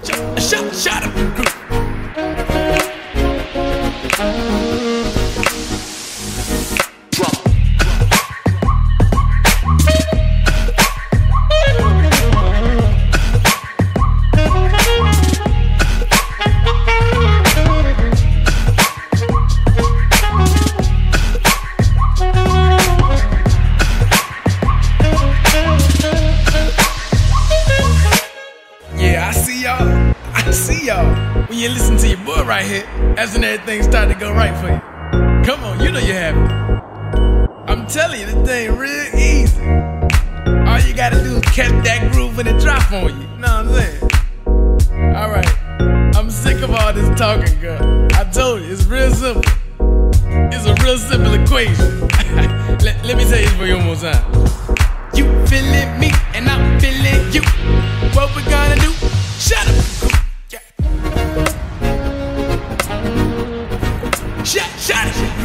Shut up, group. I see y'all. When you listen to your boy right here, that's when everything starting to go right for you. Come on, you know you're happy. I'm telling you, this thing real easy. All you gotta do is catch that groove when it drop on you. You know what I'm saying? Alright, I'm sick of all this talking, girl. I told you, it's real simple. It's a real simple equation. Let me tell you for you one more time. You feeling me and I'm feeling you. What we gonna do? Shut up. Yeah. Shut it.